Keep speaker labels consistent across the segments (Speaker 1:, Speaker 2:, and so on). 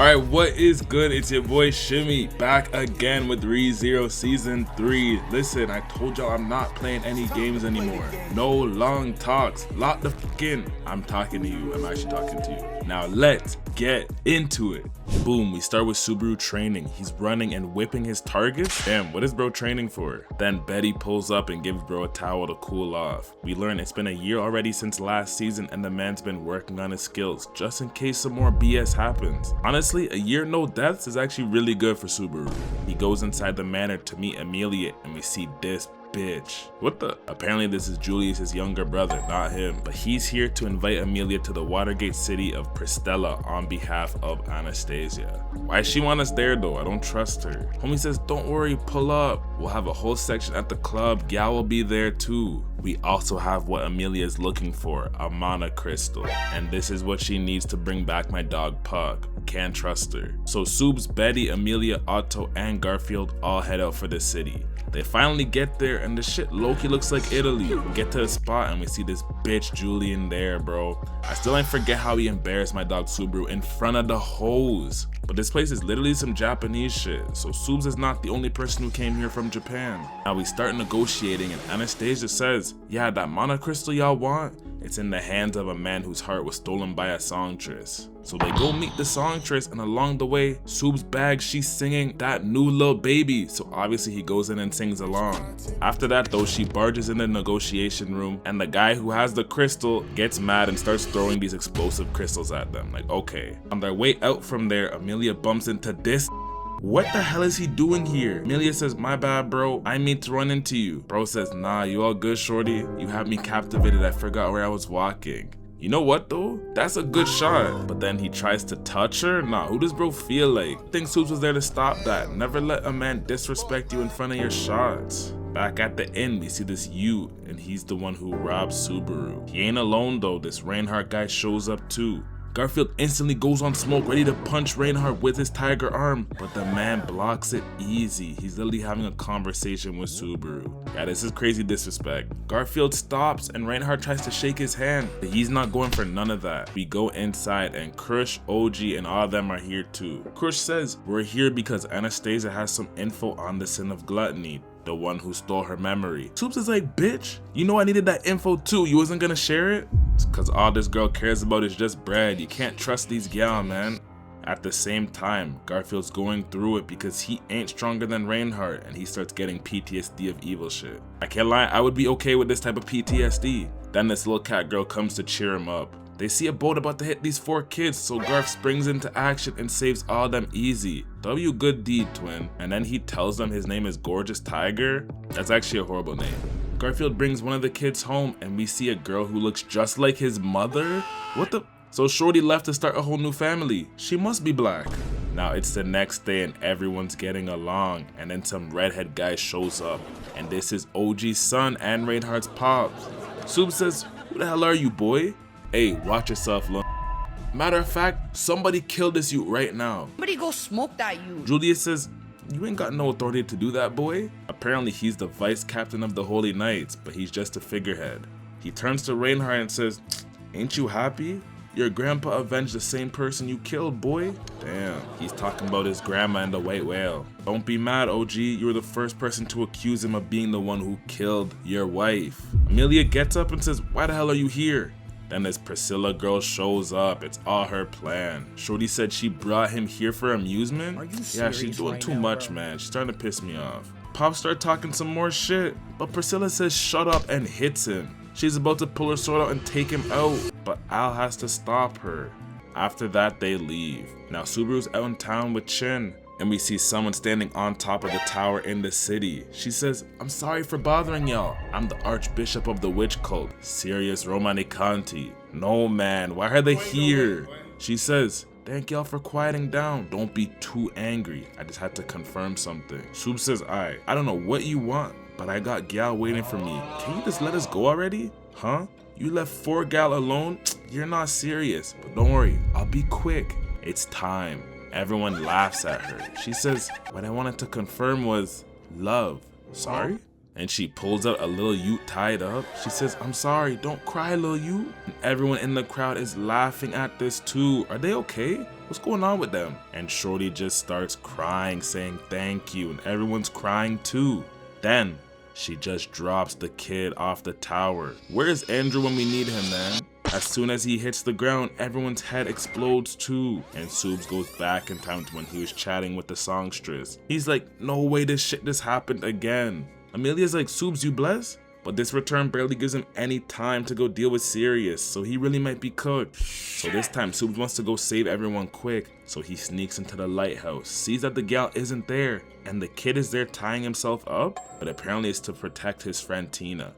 Speaker 1: Alright, what is good? It's your boy Shimmy back again with Rezero Season 3. Listen, I told y'all I'm not playing any games anymore. No long talks. Lock the fuck in. I'm talking to you. I'm actually talking to you. Now let's get into it. Boom, we start with Subaru training. He's running and whipping his targets. Damn, what is bro training for? Then Betty pulls up and gives bro a towel to cool off. We learn it's been a year already since last season and the man's been working on his skills just in case some more BS happens. Honestly, a year no deaths is actually really good for Subaru. He goes inside the manor to meet Emilia and we see this bitch. What the? Apparently this is Julius, his younger brother, not him. But he's here to invite Emilia to the Watergate city of Satella on behalf of Anastasia. Why she want us there though? I don't trust her. Homie says, don't worry, pull up. We'll have a whole section at the club. Gal will be there too. We also have what Emilia is looking for, a mana crystal. And this is what she needs to bring back my dog Puck. Can't trust her. So Subs, Betty, Emilia, Otto, and Garfield all head out for the city. They finally get there and the shit low-key looks like Italy. We get to the spot and we see this bitch Julian there, bro. I still ain't forget how he embarrassed my dog Subaru in front of the hoes. But this place is literally some Japanese shit, so Subs is not the only person who came here from Japan. Now we start negotiating and Anastasia says, yeah, that mana crystal y'all want? It's in the hands of a man whose heart was stolen by a songstress. So they go meet the songstress and along the way, Sub's bag, she's singing that new little baby. So obviously he goes in and sings along. After that though, she barges in the negotiation room and the guy who has the crystal gets mad and starts throwing these explosive crystals at them. Like, okay. On their way out from there, Emilia bumps into this. What the hell is he doing here? Emilia says, my bad bro, I mean to run into you. Bro says, nah, you all good shorty? You have me captivated, I forgot where I was walking. You know what though? That's a good shot. But then he tries to touch her? Nah, who does bro feel like? I think Subs was there to stop that. Never let a man disrespect you in front of your shots. Back at the inn, we see this youth, and he's the one who robbed Subaru. He ain't alone though, this Reinhard guy shows up too. Garfield instantly goes on smoke, ready to punch Reinhard with his tiger arm, but the man blocks it easy. He's literally having a conversation with Subaru. Yeah, this is crazy disrespect. Garfield stops and Reinhard tries to shake his hand, but he's not going for none of that. We go inside and Krush, OG, and all of them are here too. Krush says, we're here because Anastasia has some info on the sin of gluttony, the one who stole her memory. Subs is like, bitch, you know I needed that info too. You wasn't gonna share it? It's cause all this girl cares about is just bread. You can't trust these gal, man. At the same time, Garfield's going through it because he ain't stronger than Reinhard and he starts getting PTSD of evil shit. I can't lie, I would be okay with this type of PTSD. Then this little cat girl comes to cheer him up. They see a boat about to hit these 4 kids, so Garf springs into action and saves all them easy. W good deed, twin. And then he tells them his name is Gorgeous Tiger. That's actually a horrible name. Garfield brings one of the kids home and we see a girl who looks just like his mother. What the? So Shorty left to start a whole new family. She must be black. Now it's the next day and everyone's getting along and then some redhead guy shows up. And this is OG's son and Reinhard's pops. Sub says, who the hell are you, boy? Hey, watch yourself, look. Matter of fact, somebody kill this you right now.
Speaker 2: Somebody go smoke that you.
Speaker 1: Julius says, you ain't got no authority to do that, boy. Apparently he's the vice captain of the Holy Knights, but he's just a figurehead. He turns to Reinhard and says, ain't you happy? Your grandpa avenged the same person you killed, boy. Damn, he's talking about his grandma and the white whale. Don't be mad, OG. You were the first person to accuse him of being the one who killed your wife. Emilia gets up and says, why the hell are you here? Then this Priscilla girl shows up. It's all her plan. Shorty said she brought him here for amusement.
Speaker 2: Are you serious?
Speaker 1: Yeah, she's doing
Speaker 2: right
Speaker 1: too
Speaker 2: now,
Speaker 1: much,
Speaker 2: bro?
Speaker 1: man. She's starting to piss me off. Pop start talking some more shit, but Priscilla says shut up and hits him. She's about to pull her sword out and take him out, but Al has to stop her. After that, they leave. Now Subaru's out in town with Chin, and we see someone standing on top of the tower in the city. She says, I'm sorry for bothering y'all. I'm the Archbishop of the witch cult, Sirius Romanicanti. No man, why are they here? She says, thank y'all for quieting down. Don't be too angry. I just had to confirm something. Sub says, I don't know what you want, but I got gal waiting for me. Can you just let us go already? Huh? You left 4 gal alone? You're not serious, but don't worry, I'll be quick. It's time. Everyone laughs at her. She says, what I wanted to confirm was love. Sorry? And she pulls out a little Ute tied up. She says, I'm sorry, don't cry, little Ute. And everyone in the crowd is laughing at this too. Are they okay? What's going on with them? And Shorty just starts crying, saying thank you, and everyone's crying too. Then she just drops the kid off the tower. Where's Andrew when we need him, man? As soon as he hits the ground, everyone's head explodes too. And Subs goes back in time to when he was chatting with the songstress. He's like, no way this shit just happened again. Emilia's like, Subs, you blessed? But this return barely gives him any time to go deal with Sirius, so he really might be cooked. So this time, Subs wants to go save everyone quick, so he sneaks into the lighthouse, sees that the gal isn't there, and the kid is there tying himself up, but apparently it's to protect his friend Tina.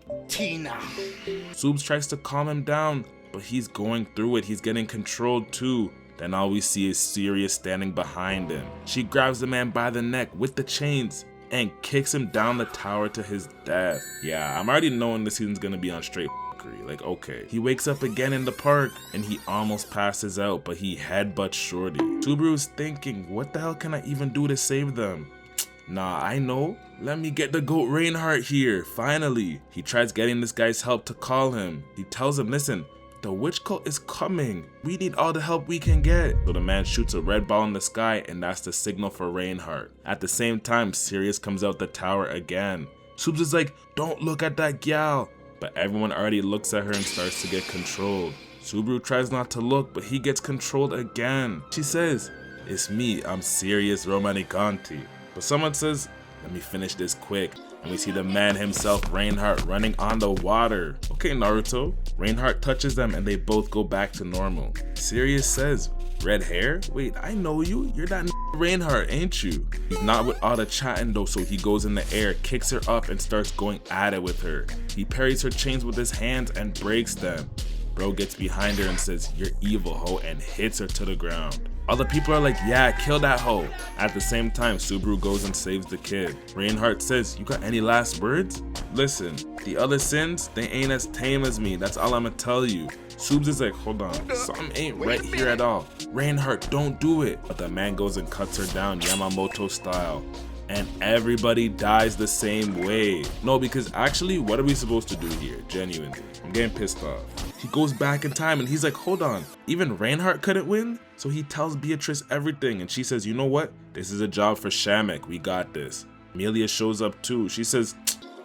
Speaker 1: Subs tries to calm him down, but he's going through it, he's getting controlled too. Then all we see is Sirius standing behind him. She grabs the man by the neck with the chains, and kicks him down the tower to his death. Yeah, I'm already knowing this season's gonna be on straight f***ery. Like, okay. He wakes up again in the park, and he almost passes out, but he headbutts Shorty. Subaru's thinking, what the hell can I even do to save them? Nah, I know. Let me get the goat Reinhard here, finally. He tries getting this guy's help to call him. He tells him, listen, the witch cult is coming. We need all the help we can get. So the man shoots a red ball in the sky, and that's the signal for Reinhard. At the same time, Sirius comes out the tower again. Subs is like, don't look at that gal. But everyone already looks at her and starts to get controlled. Subaru tries not to look, but he gets controlled again. She says, it's me, I'm Sirius Romanicanti. But someone says, let me finish this quick. And we see the man himself, Reinhard, running on the water. Okay, Naruto. Reinhard touches them and they both go back to normal. Sirius says, red hair? Wait, I know you. You're that Reinhard, ain't you? He's not with all the chatting though, so he goes in the air, kicks her up and starts going at it with her. He parries her chains with his hands and breaks them. Bro gets behind her and says, you're evil, ho, and hits her to the ground. Other people are like, yeah, kill that hoe. At the same time, Subaru goes and saves the kid. Reinhard says, you got any last words? Listen, the other sins, they ain't as tame as me. That's all I'ma tell you. Subs is like, hold on, something ain't right here at all. Reinhard, don't do it. But the man goes and cuts her down Yamamoto style. And everybody dies the same way. No, because actually, what are we supposed to do here? Genuinely, I'm getting pissed off. He goes back in time and he's like, hold on, even Reinhard couldn't win? So he tells Beatrice everything and she says, you know what? This is a job for Shamek, we got this. Emilia shows up too. She says,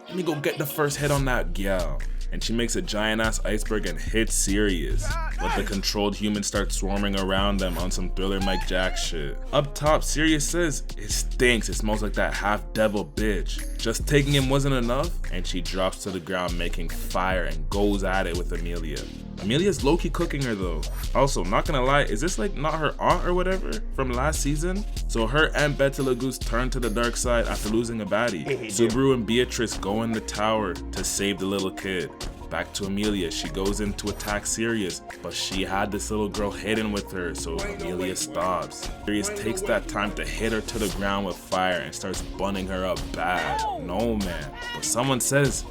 Speaker 1: let me go get the first hit on that gal. And she makes a giant ass iceberg and hits Sirius. But the controlled humans start swarming around them on some Thriller Mike Jack shit. Up top, Sirius says, it stinks, it smells like that half devil bitch. Just taking him wasn't enough, and she drops to the ground making fire and goes at it with Emilia. Emilia's low-key cooking her though. Also, not gonna lie, is this like not her aunt or whatever from last season? So her and Betelgeuse turn to the dark side after losing a baddie. Subaru and Beatrice go in the tower to save the little kid. Back to Emilia, she goes in to attack Sirius, but she had this little girl hidden with her, so Emilia stops. Sirius takes that time to hit her to the ground with fire and starts bunning her up bad. No man, but someone says,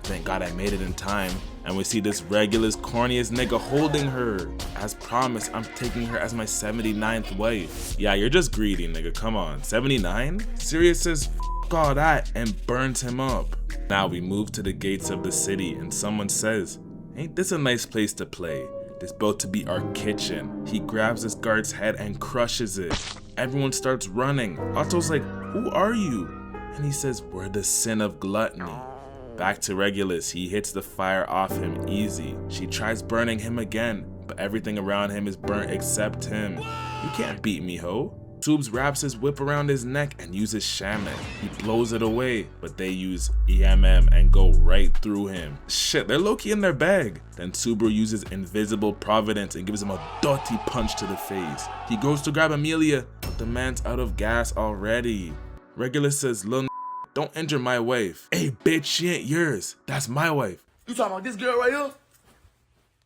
Speaker 1: thank God I made it in time. And we see this Regulus corniest nigga holding her. As promised, I'm taking her as my 79th wife. Yeah, you're just greedy, nigga, come on. 79? Sirius says, f all that, and burns him up. Now we move to the gates of the city and someone says, ain't this a nice place to play? This built to be our kitchen. He grabs this guard's head and crushes it. Everyone starts running. Otto's like, who are you? And he says, we're the sin of gluttony. Back to Regulus, he hits the fire off him easy. She tries burning him again, but everything around him is burnt except him. You can't beat me, ho. Subs wraps his whip around his neck and uses Shamek. He blows it away, but they use EMM and go right through him. Shit, they're low-key in their bag. Then Subaru uses Invisible Providence and gives him a dirty punch to the face. He goes to grab Emilia, but the man's out of gas already. Regulus says, lil don't injure my wife. Hey bitch, she ain't yours. That's my wife.
Speaker 2: You talking about this girl right here?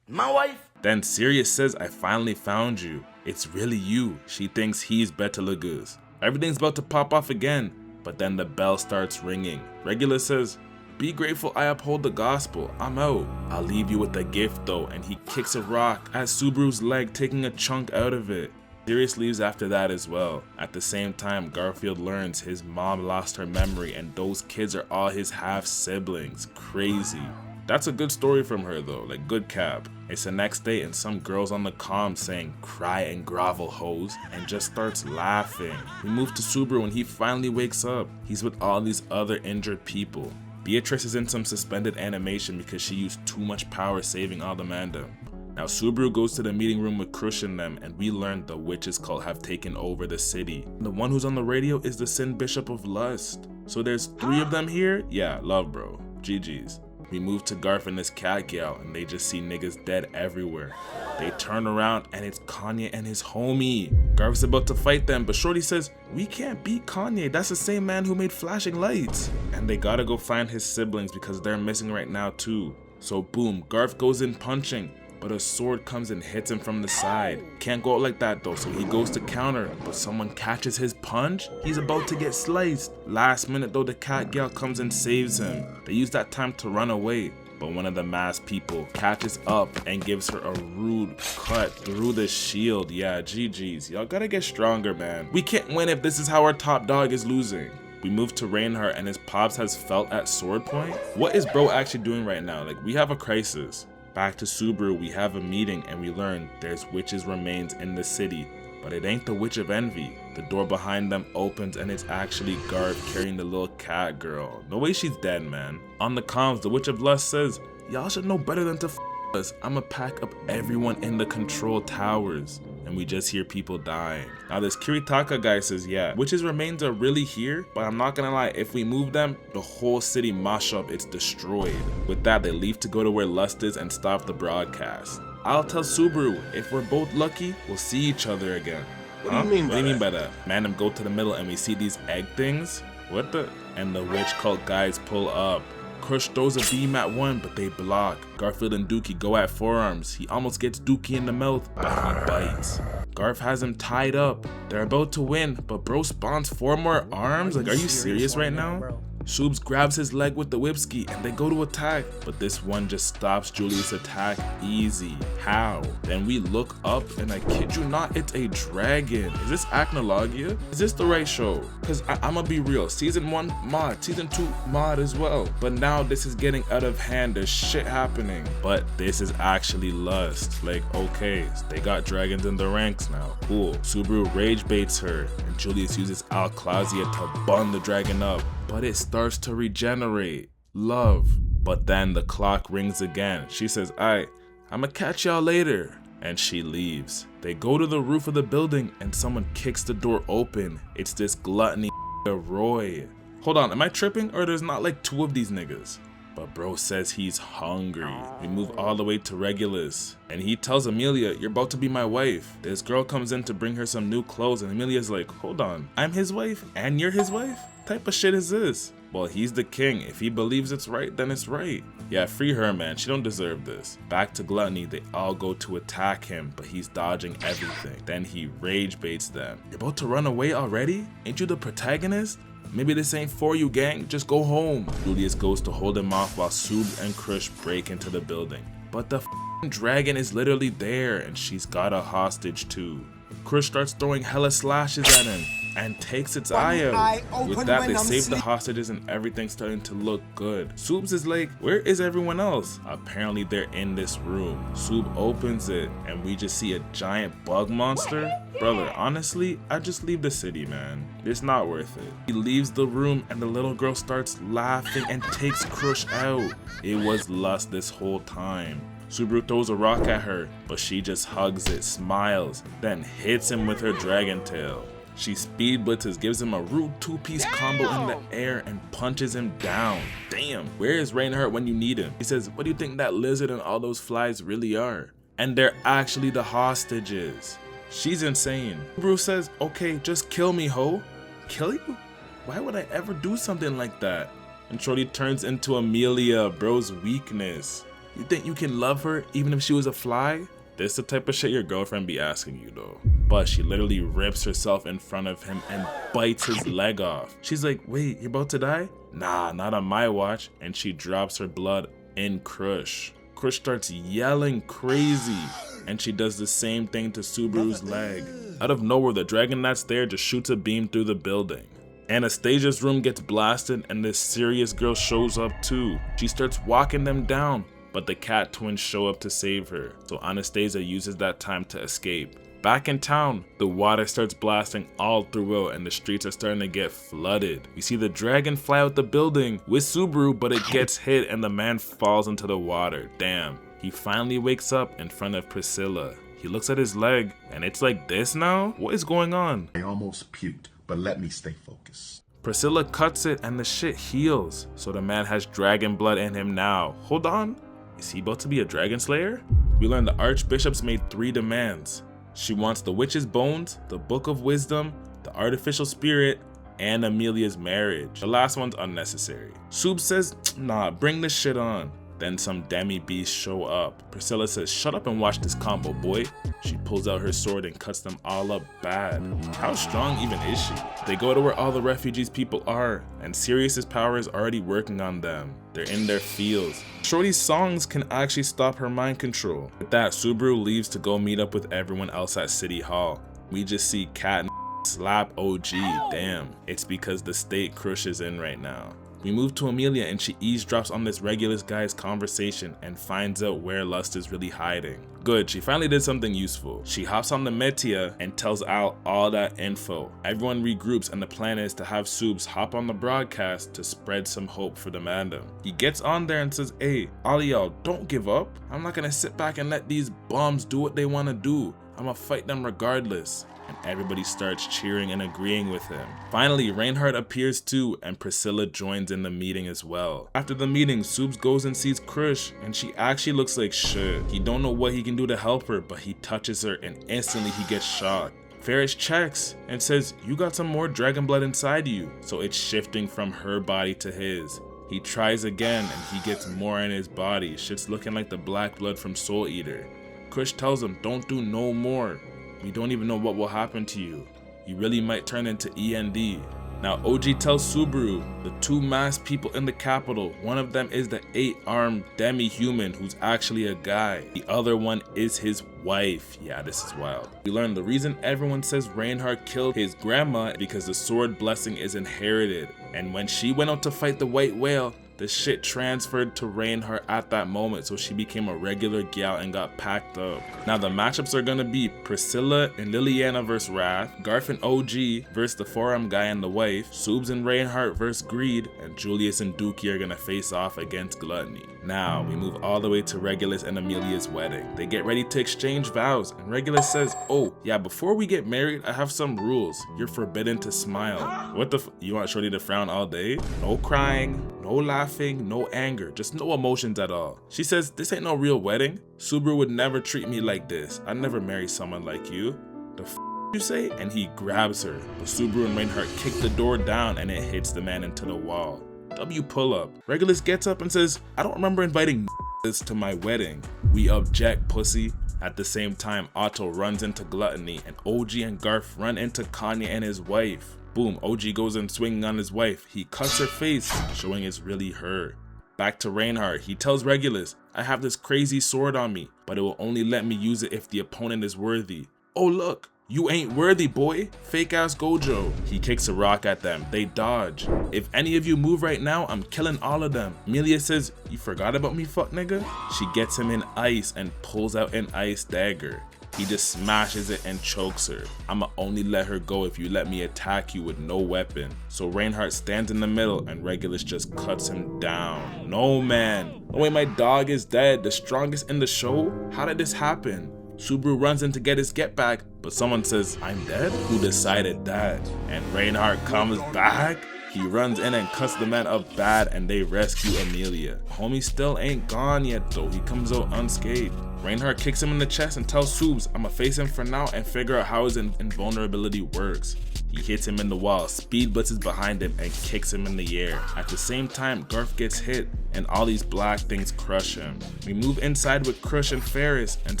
Speaker 2: My wife?
Speaker 1: Then Sirius says, I finally found you. It's really you. She thinks he's Betelgeuse. Everything's about to pop off again, but then the bell starts ringing. Regulus says, be grateful I uphold the gospel. I'm out. I'll leave you with a gift though, and he kicks a rock at Subaru's leg, taking a chunk out of it. Sirius leaves after that as well. At the same time, Garfield learns his mom lost her memory and those kids are all his half siblings. Crazy. That's a good story from her though, like good cap. It's the next day and some girl's on the comm saying cry and grovel hoes and just starts laughing. We move to Subaru and he finally wakes up. He's with all these other injured people. Beatrice is in some suspended animation because she used too much power saving Aldamanda. Now Subaru goes to the meeting room with Krush and them and we learn the witches cult have taken over the city. The one who's on the radio is the Sin Bishop of Lust. So there's 3 of them here? Yeah, love bro. GG's. We move to Garf and this cat gal and they just see niggas dead everywhere. They turn around and it's Kanye and his homie. Garf's about to fight them, but Shorty says, we can't beat Kanye, that's the same man who made flashing lights. And they gotta go find his siblings because they're missing right now too. So boom, Garf goes in punching, but a sword comes and hits him from the side. Can't go out like that though, so he goes to counter, but someone catches his punch. He's about to get sliced. Last minute though, the cat gal comes and saves him. They use that time to run away, but one of the masked people catches up and gives her a rude cut through the shield. Yeah, GG's. Y'all gotta get stronger, man. We can't win if this is how our top dog is losing. We move to Reinhard and his pops has felt at sword point. What is bro actually doing right now? Like, we have a crisis. Back to Subaru, we have a meeting and we learn there's witches' remains in the city, but it ain't the Witch of Envy. The door behind them opens and it's actually Garf carrying the little cat girl. No way she's dead, man. On the comms, the Witch of Lust says, y'all should know better than to f us. I'ma pack up everyone in the control towers. And we just hear people dying. Now this Kiritaka guy says, yeah, witches' remains are really here, but I'm not gonna lie, if we move them, the whole city mash up, it's destroyed. With that, they leave to go to where Lust is and stop the broadcast. I'll tell Subaru, if we're both lucky, we'll see each other again.
Speaker 2: What do you mean by that?
Speaker 1: What do you mean by that? Man, them go to the middle and we see these egg things. What the? And the witch cult guys pull up. Krush throws a beam at one, but they block. Garfield and Dookie go at forearms. He almost gets Dookie in the mouth, but he bites. Garf has him tied up. They're about to win, but bro spawns 4 more arms? Like, are you serious right now? Subs grabs his leg with the whipski and they go to attack, but this one just stops Julius' attack easy. How? Then we look up and I kid you not, it's a dragon. Is this Acnologia? Is this the right show? Cause I'ma be real, season 1 mod, season 2 mod as well. But now this is getting out of hand, there's shit happening. But this is actually Lust. Like, okay, they got dragons in the ranks now. Cool. Subaru rage baits her and Julius uses Alclazia to bun the dragon up. But it starts to regenerate. Love. But then the clock rings again. She says, alright, I'ma catch y'all later. And she leaves. They go to the roof of the building and someone kicks the door open. It's this gluttony Roy. Hold on, am I tripping? Or there's not like 2 of these niggas? But bro says he's hungry. We move all the way to Regulus. And he tells Emilia, you're about to be my wife. This girl comes in to bring her some new clothes and Emilia's like, hold on, I'm his wife and you're his wife? Type of shit is this? Well, he's the king. If he believes it's right, then it's right. Yeah, free her, man. She don't deserve this. Back to Gluttony, they all go to attack him, but he's dodging everything. Then he rage baits them. You're about to run away already? Ain't you the protagonist? Maybe this ain't for you, gang. Just go home. Julius goes to hold him off while Sub and Krush break into the building. But the dragon is literally there, and she's got a hostage too. Krush starts throwing hella slashes at him and takes its eye out. With that, they save the hostages and everything's starting to look good. Subs is like, where is everyone else? Apparently they're in this room. Sub opens it and we just see a giant bug monster. Brother, honestly, I just leave the city, man. It's not worth it. He leaves the room and the little girl starts laughing and takes Krush out. It was Lust this whole time. Subaru throws a rock at her, but she just hugs it, smiles, then hits him with her dragon tail. She speed blitzes, gives him a rude 2-piece combo in the air and punches him down. Damn, where is Reinhard when you need him? He says, what do you think that lizard and all those flies really are? And they're actually the hostages. She's insane. Subaru says, okay, just kill me, ho. Kill you? Why would I ever do something like that? And Shorty turns into Emilia, bro's weakness. You think you can love her even if she was a fly? This the type of shit your girlfriend be asking you though. But she literally rips herself in front of him and bites his leg off. She's like, wait, you're about to die? Nah, not on my watch. And she drops her blood in Krush. Krush starts yelling crazy. And she does the same thing to Subaru's leg. Out of nowhere, the dragon that's there just shoots a beam through the building. Anastasia's room gets blasted and this serious girl shows up too. She starts walking them down, but the cat twins show up to save her, so Anastasia uses that time to escape. Back in town, the water starts blasting all throughout and the streets are starting to get flooded. We see the dragon fly out the building with Subaru, but it gets hit and the man falls into the water. Damn. He finally wakes up in front of Priscilla. He looks at his leg and it's like this now? What is going on?
Speaker 3: I almost puked, but let me stay focused.
Speaker 1: Priscilla cuts it and the shit heals, so the man has dragon blood in him now. Hold on, is he about to be a dragon slayer? We learn the Archbishop's made 3 demands. She wants the witch's bones, the book of wisdom, the artificial spirit, and Emilia's marriage. The last one's unnecessary. Sub says, nah, bring this shit on. Then some demi beasts show up. Priscilla says, shut up and watch this combo, boy. She pulls out her sword and cuts them all up bad. How strong even is she? They go to where all the refugees people are, and Sirius's power is already working on them. They're in their fields. Shorty's songs can actually stop her mind control. With that, Subaru leaves to go meet up with everyone else at City Hall. We just see Cat and slap OG. Damn, it's because the state crushes in right now. We move to Emilia and she eavesdrops on this Regulus guy's conversation and finds out where Lust is really hiding. Good, she finally did something useful. She hops on the Metia and tells Al all that info. Everyone regroups and the plan is to have Subs hop on the broadcast to spread some hope for the Mandem. He gets on there and says, hey, all y'all, don't give up. I'm not gonna sit back and let these bums do what they wanna do. I'm gonna fight them regardless. And everybody starts cheering and agreeing with him. Finally, Reinhard appears too, and Priscilla joins in the meeting as well. After the meeting, Subs goes and sees Krush, and she actually looks like shit. He don't know what he can do to help her, but he touches her and instantly he gets shocked. Ferris checks and says, you got some more dragon blood inside you, so it's shifting from her body to his. He tries again and he gets more in his body. Shit's looking like the black blood from Soul Eater. Krush tells him, don't do no more. We don't even know what will happen to you. You really might turn into END. Now OG tells Subaru, the 2 masked people in the capital, one of them is the 8-armed demi-human who's actually a guy. The other one is his wife. Yeah, this is wild. We learn the reason everyone says Reinhard killed his grandma because the sword blessing is inherited. And when she went out to fight the white whale, the shit transferred to Reinhard at that moment, so she became a regular gal and got packed up. Now the matchups are gonna be Priscilla and Liliana vs Wrath, Garf and OG versus the 4-arm guy and the wife, Subs and Reinhard vs Greed, and Julius and Dookie are gonna face off against Gluttony. Now we move all the way to Regulus and Emilia's wedding. They get ready to exchange vows, and Regulus says, oh yeah, before we get married, I have some rules. You're forbidden to smile. What the you want Shorty to frown all day? No crying, no laughing, no anger, just no emotions at all. She says, this ain't no real wedding. Subaru would never treat me like this. I'd never marry someone like you. The f you say? And he grabs her. But Subaru and Reinhard kick the door down and it hits the man into the wall. W pull up. Regulus gets up and says, I don't remember inviting this to my wedding. We object, pussy. At the same time, Otto runs into Gluttony and OG and Garf run into Kanye and his wife. Boom, OG goes in swinging on his wife. He cuts her face, showing it's really her. Back to Reinhard, he tells Regulus, I have this crazy sword on me, but it will only let me use it if the opponent is worthy. Oh look, you ain't worthy, boy. Fake ass Gojo. He kicks a rock at them. They dodge. If any of you move right now, I'm killing all of them. Emilia says, you forgot about me, fuck nigga? She gets him in ice and pulls out an ice dagger. He just smashes it and chokes her. I'ma only let her go if you let me attack you with no weapon. So Reinhard stands in the middle and Regulus just cuts him down. No man. Oh wait, my dog is dead. The strongest in the show? How did this happen? Subaru runs in to get his get back, but someone says, I'm dead? Who decided that? And Reinhard comes back? He runs in and cuts the man up bad and they rescue Emilia. Homie still ain't gone yet though. He comes out unscathed. Reinhard kicks him in the chest and tells Subs, I'ma face him for now and figure out how his invulnerability works. He hits him in the wall, speed blitzes behind him and kicks him in the air. At the same time, Garf gets hit and all these black things crush him. We move inside with Krush and Ferris and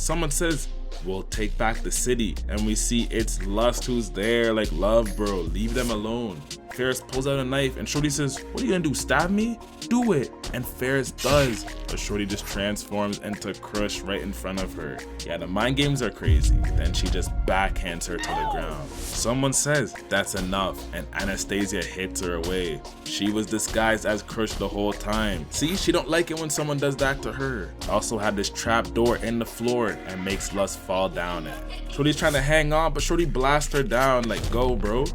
Speaker 1: someone says, we'll take back the city, and we see it's Lust who's there, like love bro, leave them alone. Ferris pulls out a knife and Shorty says, what are you gonna do, stab me? Do it. And Ferris does, but Shorty just transforms into Crush right in front of her. Yeah, the mind games are crazy. Then she just backhands her to the ground. Someone says that's enough and Anastasia hits her away. She was disguised as Crush the whole time. See, she don't like it when someone does that to her. Also had this trap door in the floor and makes Lust fall down it. Shorty's trying to hang on, but Shorty blasts her down like, go bro.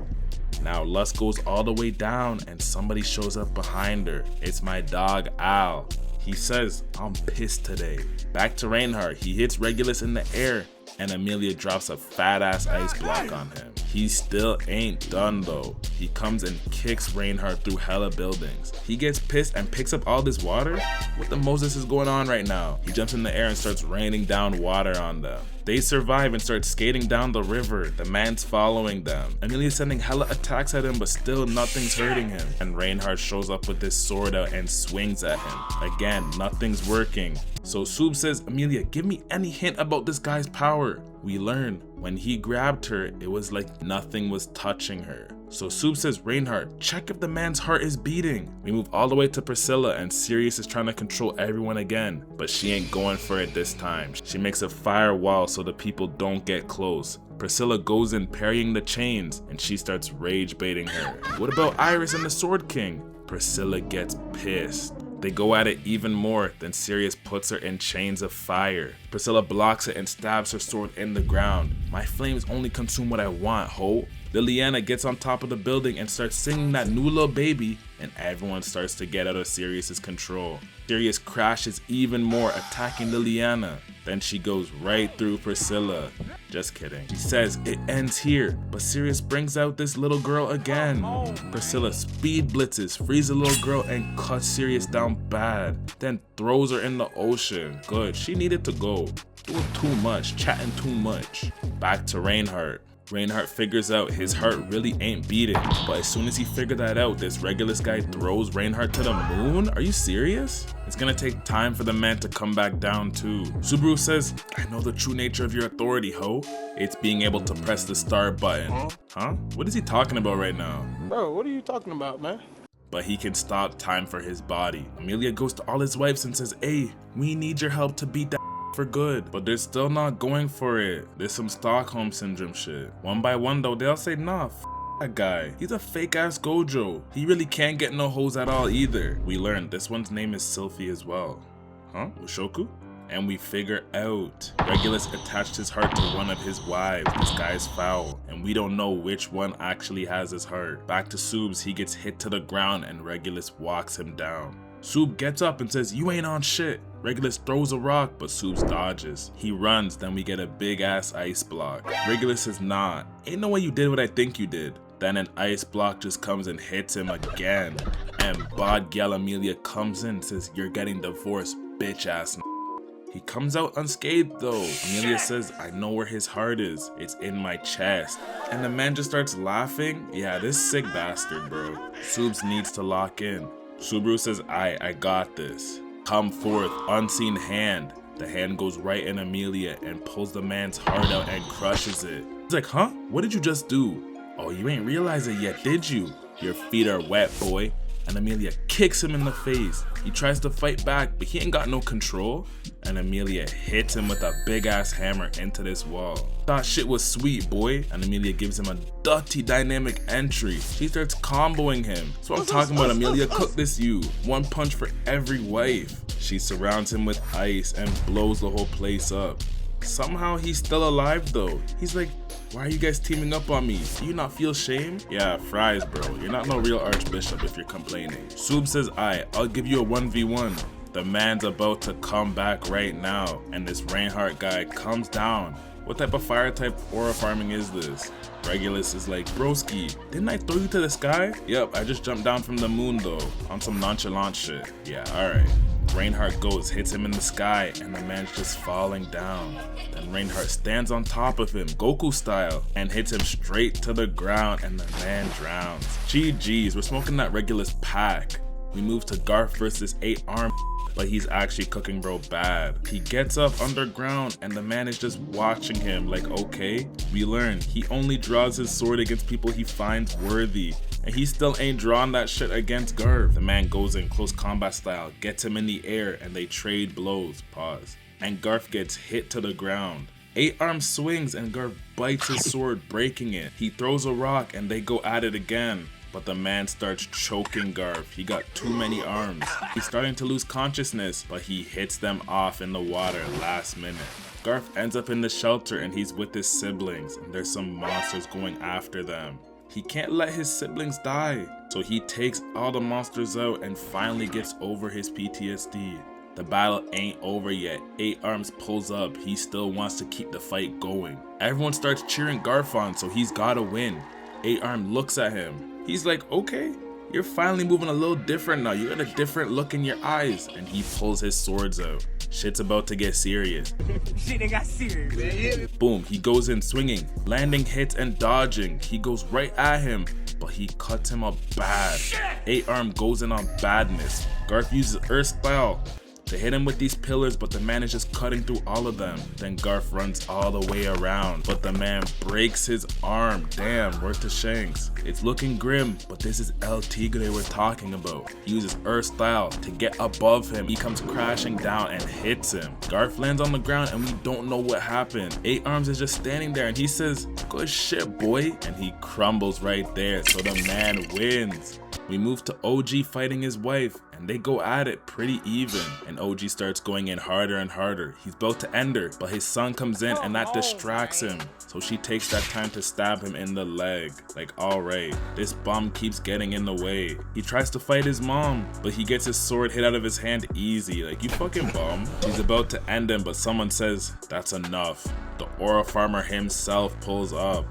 Speaker 1: Now Lust goes all the way down and somebody shows up behind her. It's my dog Al. He says, I'm pissed today. Back to Reinhard, he hits Regulus in the air and Emilia drops a fat ass ice block on him. He still ain't done though. He comes and kicks Reinhard through hella buildings. He gets pissed and picks up all this water? What the Moses is going on right now? He jumps in the air and starts raining down water on them. They survive and start skating down the river. The man's following them. Emilia's sending hella attacks at him, but still nothing's hurting him. And Reinhard shows up with his sword out and swings at him. Again, nothing's working. So Sub says, Emilia, give me any hint about this guy's power. We learn when he grabbed her, it was like nothing was touching her. So Sub says, Reinhard, check if the man's heart is beating. We move all the way to Priscilla and Sirius is trying to control everyone again, but she ain't going for it this time. She makes a firewall so the people don't get close. Priscilla goes in parrying the chains and she starts rage baiting her. What about Iris and the Sword King? Priscilla gets pissed. They go at it even more, then Sirius puts her in chains of fire. Priscilla blocks it and stabs her sword in the ground. My flames only consume what I want, ho. Liliana gets on top of the building and starts singing that new little baby, and everyone starts to get out of Sirius's control. Sirius crashes even more, attacking Liliana. Then she goes right through Priscilla. Just kidding. She says it ends here, but Sirius brings out this little girl again. Priscilla speed blitzes, frees the little girl and cuts Sirius down bad. Then throws her in the ocean. Good, she needed to go. Doing too much, chatting too much. Back to Reinhard. Reinhard figures out his heart really ain't beating, but as soon as he figured that out, this Regulus guy throws Reinhard to the moon? Are you serious? It's gonna take time for the man to come back down too. Subaru says, I know the true nature of your authority, ho. It's being able to press the start button. Huh? What is he talking about right now?
Speaker 4: Bro, what are you talking about, man?
Speaker 1: But he can stop time for his body. Emilia goes to all his wives and says, hey, we need your help to beat that for good, but they're still not going for it. There's some Stockholm syndrome shit. One by one though, they all say, nah, that guy. He's a fake ass Gojo. He really can't get no hoes at all either. We learn this one's name is Sylphie as well. Huh? Ushoku? And we figure out Regulus attached his heart to one of his wives. This guy's foul, and we don't know which one actually has his heart. Back to Subs, he gets hit to the ground and Regulus walks him down. Sub gets up and says, you ain't on shit. Regulus throws a rock, but Subs dodges. He runs, then we get a big ass ice block. Regulus says, nah, ain't no way you did what I think you did. Then an ice block just comes and hits him again. And Bod Gyal Emilia comes in and says, you're getting divorced, bitch ass. He comes out unscathed though. Emilia says, I know where his heart is. It's in my chest. And the man just starts laughing. Yeah, this sick bastard, bro. Subs needs to lock in. Subaru says, I got this. Come forth, unseen hand. The hand goes right in Emilia and pulls the man's heart out and crushes it. He's like, huh? What did you just do? Oh, you ain't realize it yet, did you? Your feet are wet, boy. And Emilia kicks him in the face. He tries to fight back, but he ain't got no control. And Emilia hits him with a big ass hammer into this wall. Thought shit was sweet, boy. And Emilia gives him a dirty dynamic entry. She starts comboing him. That's what I'm talking about, Emilia. Cook this you. One punch for every wife. She surrounds him with ice and blows the whole place up. Somehow he's still alive though. He's like, why are you guys teaming up on me? Do you not feel shame? Yeah, fries, bro. You're not no real Archbishop if you're complaining. Sub says, I'll give you a 1v1. The man's about to come back right now, and this Reinhard guy comes down. What type of fire type aura farming is this? Regulus is like, broski, didn't I throw you to the sky? Yep, I just jumped down from the moon though, on some nonchalant shit. Yeah, alright. Reinhard goes, hits him in the sky, and the man's just falling down. Then Reinhard stands on top of him, Goku style, and hits him straight to the ground, and the man drowns. GG's, we're smoking that Regulus pack. We move to Garf versus 8 Arm. but he's actually cooking bro bad. He gets up underground and the man is just watching him like, okay. We learn he only draws his sword against people he finds worthy, and he still ain't drawn that shit against Garf. The man goes in close combat style, gets him in the air, and they trade blows. Pause. And Garf gets hit to the ground. 8-Arm swings and Garf bites his sword, breaking it. He throws a rock and they go at it again. But the man starts choking Garf. He got too many arms. He's starting to lose consciousness, but he hits them off in the water last minute. Garf ends up in the shelter and he's with his siblings, and there's some monsters going after them. He can't let his siblings die, so he takes all the monsters out and finally gets over his PTSD. The battle ain't over yet. 8-Arms pulls up. He still wants to keep the fight going. Everyone starts cheering Garf on, so he's gotta win. 8-Arm looks at him. He's like, okay, you're finally moving a little different now. You got a different look in your eyes. And he pulls his swords out. Shit's about to get serious.
Speaker 5: Shit got serious.
Speaker 1: Boom, he goes in swinging, landing hits and dodging. He goes right at him, but he cuts him up bad. 8-Arm goes in on badness. Garf uses Earth style to hit him with these pillars, but the man is just cutting through all of them. Then Garf runs all the way around, but the man breaks his arm. Damn, worth to Shanks. It's looking grim, but this is El Tigre we're talking about. He uses Earth style to get above him. He comes crashing down and hits him. Garf lands on the ground and we don't know what happened. 8-Arms is just standing there and he says, good shit, boy. And he crumbles right there, so the man wins. We move to OG fighting his wife, and they go at it pretty even. And OG starts going in harder and harder. He's about to end her, but his son comes in and that distracts him. So she takes that time to stab him in the leg. Like, alright, this bum keeps getting in the way. He tries to fight his mom, but he gets his sword hit out of his hand easy. Like, you fucking bum. He's about to end him, but someone says, that's enough. The Aura Farmer himself pulls up.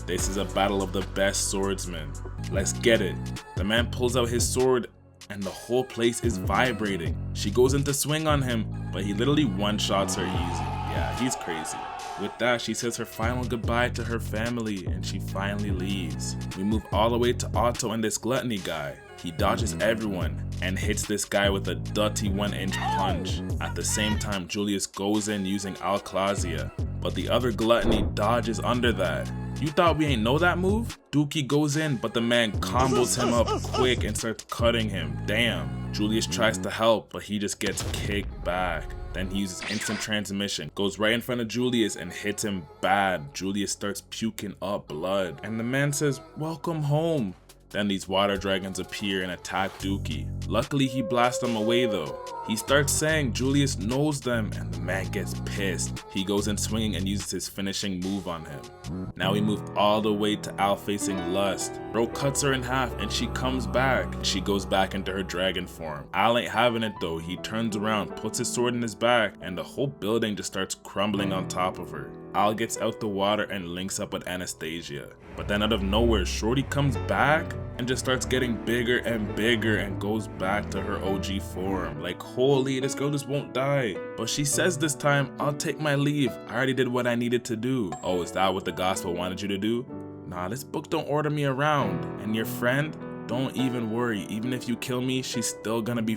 Speaker 1: This is a battle of the best swordsmen. Let's get it. The man pulls out his sword and the whole place is vibrating. She goes in to swing on him, but he literally one-shots her easy. Yeah, he's crazy. With that, she says her final goodbye to her family and she finally leaves. We move all the way to Otto and this gluttony guy. He dodges everyone and hits this guy with a dirty 1-inch punch. At the same time, Julius goes in using Alclazia, but the other gluttony dodges under that. You thought we ain't know that move? Dookie goes in, but the man combos him up quick and starts cutting him. Damn. Julius tries to help, but he just gets kicked back. Then he uses instant transmission, goes right in front of Julius and hits him bad. Julius starts puking up blood, and the man says, welcome home. Then these water dragons appear and attack Dookie. Luckily he blasts them away though. He starts saying Julius knows them and the man gets pissed. He goes in swinging and uses his finishing move on him. Now we move all the way to Al facing Lust. Bro cuts her in half and she comes back. She goes back into her dragon form. Al ain't having it though. He turns around, puts his sword in his back, and the whole building just starts crumbling on top of her. Al gets out the water and links up with Anastasia. But then out of nowhere, Shorty comes back and just starts getting bigger and goes back to her OG form. Like, holy, this girl just won't die. But she says this time, I'll take my leave. I already did what I needed to do. Oh, is that what the gospel wanted you to do? Nah, this book don't order me around. And your friend, don't even worry. Even if you kill me, she's still gonna be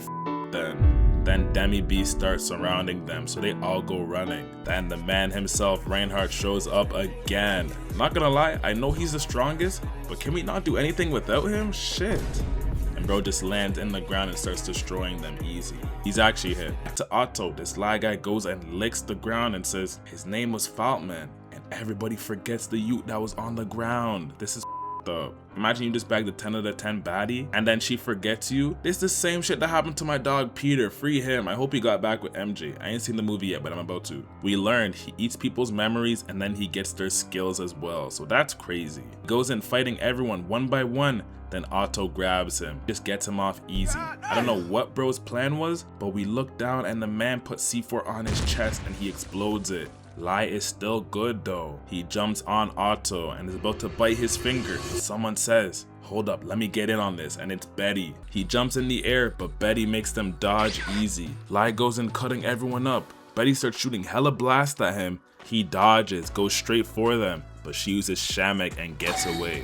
Speaker 1: then. Then Demi Beast starts surrounding them, so they all go running. Then the man himself, Reinhard, shows up again. Not gonna lie, I know he's the strongest, but can we not do anything without him? Shit. And bro just lands in the ground and starts destroying them easy. He's actually hit. Back to Otto, this lie guy goes and licks the ground and says his name was Faultman, and everybody forgets the youth that was on the ground. This is up. Imagine you just bagged a 10 out of 10 baddie and then she forgets you. It's the same shit that happened to my dog Peter. Free him. I hope he got back with MJ. I ain't seen the movie yet, but I'm about to. We learned he eats people's memories and then he gets their skills as well, so that's crazy. He goes in fighting everyone one by one, then Otto grabs him, just gets him off easy. I don't know what bro's plan was, but we look down and the man puts C4 on his chest and he explodes it. Lie is still good though. He jumps on Otto and is about to bite his finger, but someone says, hold up, let me get in on this, and it's Betty. He jumps in the air, but Betty makes them dodge easy. Lie goes in cutting everyone up. Betty starts shooting hella blasts at him. He dodges, goes straight for them, but she uses Shamek and gets away.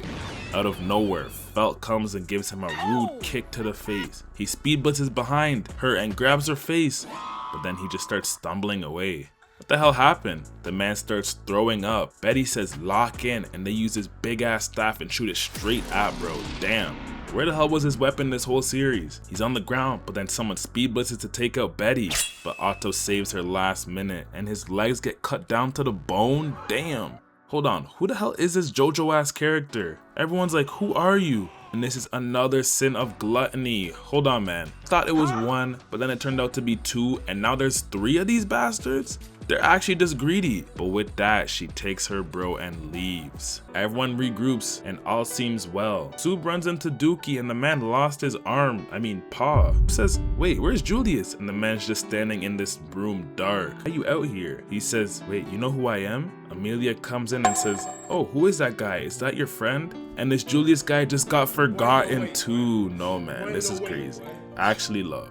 Speaker 1: Out of nowhere, Felt comes and gives him a rude kick to the face. He speed blitzes behind her and grabs her face, but then he just starts stumbling away. What the hell happened? The man starts throwing up. Betty says lock in, and they use his big ass staff and shoot it straight at bro. Damn. Where the hell was his weapon this whole series? He's on the ground, but then someone speed blitzes to take out Betty. But Otto saves her last minute, and his legs get cut down to the bone? Damn. Hold on, who the hell is this JoJo ass character? Everyone's like, who are you? And this is another sin of gluttony. Hold on, man. Thought it was one, but then it turned out to be two, and now there's three of these bastards? They're actually just greedy. But with that, she takes her bro and leaves. Everyone regroups and all seems well. Sub runs into Dookie and the man lost his paw. Says, wait, where's Julius? And the man's just standing in this room dark. Why are you out here? He says, wait, you know who I am? Emilia comes in and says, oh, who is that guy? Is that your friend? And this Julius guy just got forgotten too. No, man, this is crazy. Actually love.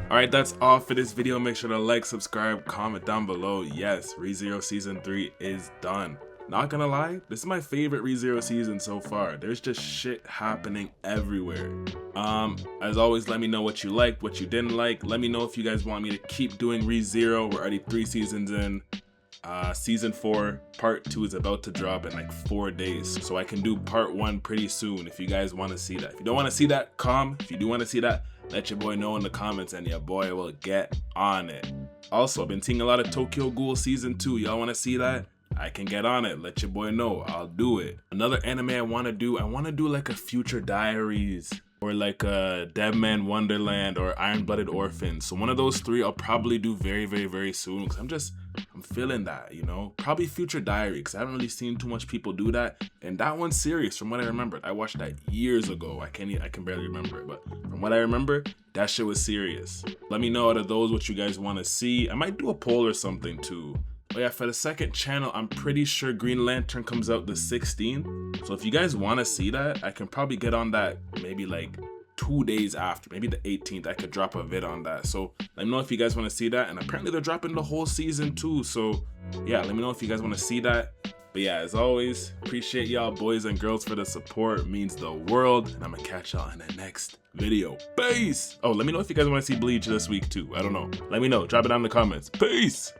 Speaker 1: Alright, that's all for this video. Make sure to like, subscribe, comment down below. Yes, ReZero Season 3 is done. Not gonna lie, this is my favorite ReZero season so far. There's just shit happening everywhere. As always, let me know what you liked, what you didn't like. Let me know if you guys want me to keep doing ReZero. We're already 3 seasons in. Season 4 part 2 is about to drop in like 4 days, so I can do part 1 pretty soon if you guys want to see that. If you don't want to see that, come. If you do want to see that, let your boy know in the comments and your boy will get on it. Also, I've been seeing a lot of Tokyo Ghoul season 2. Y'all want to see that? I can get on it. Let your boy know. I'll do it. Another anime I want to do like a Future Diaries, or like a Dead Man Wonderland, or Iron Blooded Orphans. So one of those 3 I'll probably do very, very, very soon, because I'm feeling that, you know. Probably Future Diary, because I haven't really seen too much people do that, and that one's serious from what I remembered. I watched that years ago. I can barely remember it, but from what I remember, that shit was serious. Let me know out of those what you guys want to see. I might do a poll or something too. Oh yeah, for the second channel, I'm pretty sure Green Lantern comes out the 16th. So if you guys want to see that, I can probably get on that maybe like 2 days after, maybe the 18th. I could drop a vid on that. So let me know if you guys want to see that. And apparently they're dropping the whole season too. So yeah, let me know if you guys want to see that. But yeah, as always, appreciate y'all boys and girls for the support. It means the world. And I'm gonna catch y'all in the next video. Peace! Oh, let me know if you guys want to see Bleach this week too. I don't know. Let me know. Drop it down in the comments. Peace!